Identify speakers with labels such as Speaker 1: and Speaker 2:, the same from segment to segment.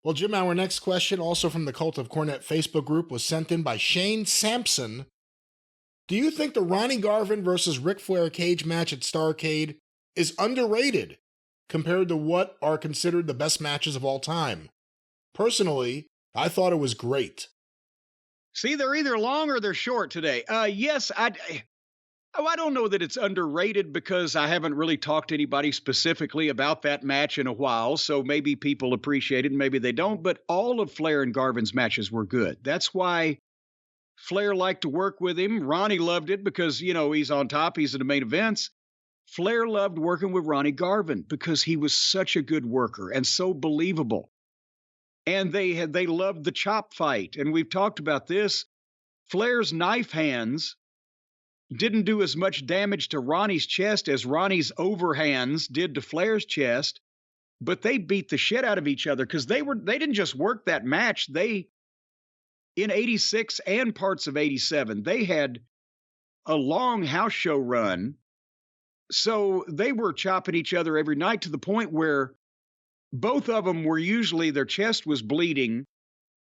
Speaker 1: Well, Jim, our next question, also from the Cult of Cornette Facebook group, was sent in by Shane Sampson. Do you think the Ronnie Garvin versus Ric Flair cage match at Starrcade is underrated compared to what are considered the best matches of all time? Personally, I thought it was great.
Speaker 2: See, they're either long or they're short today. Yes, I don't know that it's underrated because I haven't really talked to anybody specifically about that match in a while. So maybe people appreciate it and maybe they don't. But all of Flair and Garvin's matches were good. That's why Flair liked to work with him. Ronnie loved it because, he's on top. He's in the main events. Flair loved working with Ronnie Garvin because he was such a good worker and so believable. And they loved the chop fight. And we've talked about this. Flair's knife hands didn't do as much damage to Ronnie's chest as Ronnie's overhands did to Flair's chest, but they beat the shit out of each other because they didn't just work that match. In 86 and parts of 87, they had a long house show run. So they were chopping each other every night to the point where both of them were usually, their chest was bleeding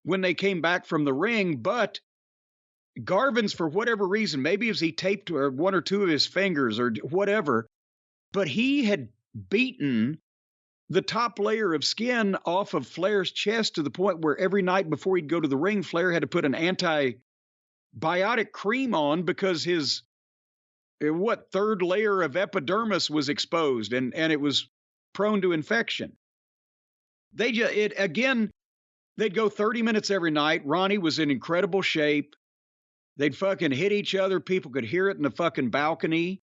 Speaker 2: when they came back from the ring, but Garvin's, for whatever reason, maybe it was he taped one or two of his fingers or whatever, but he had beaten the top layer of skin off of Flair's chest to the point where every night before he'd go to the ring, Flair had to put an antibiotic cream on because his third layer of epidermis was exposed and it was prone to infection. They'd go 30 minutes every night. Ronnie was in incredible shape. They'd fucking hit each other. People could hear it in the fucking balcony.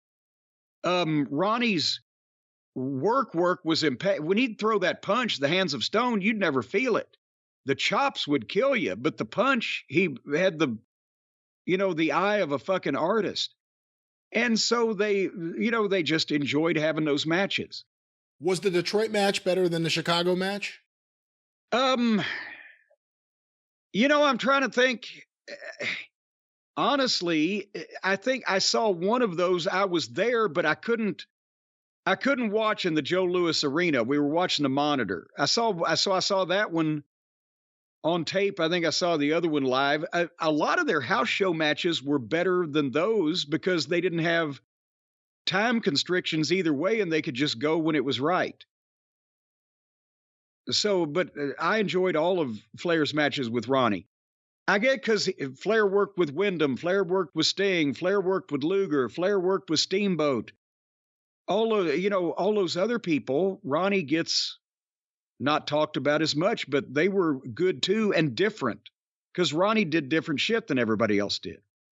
Speaker 2: Ronnie's work was when he'd throw that punch, the hands of stone, you'd never feel it. The chops would kill you, but the punch, he had the eye of a fucking artist. And so they just enjoyed having those matches.
Speaker 1: Was the Detroit match better than the Chicago match?
Speaker 2: I'm trying to think. Honestly, I think I saw one of those. I was there, but I couldn't watch in the Joe Louis Arena. We were watching the monitor. I saw that one on tape. I think I saw the other one live. A lot of their house show matches were better than those because they didn't have time constrictions either way, and they could just go when it was right. So, but I enjoyed all of Flair's matches with Ronnie. I get because Flair worked with Wyndham, Flair worked with Sting, Flair worked with Luger, Flair worked with Steamboat. All those other people, Ronnie gets not talked about as much, but they were good too and different because Ronnie did different shit than everybody else did.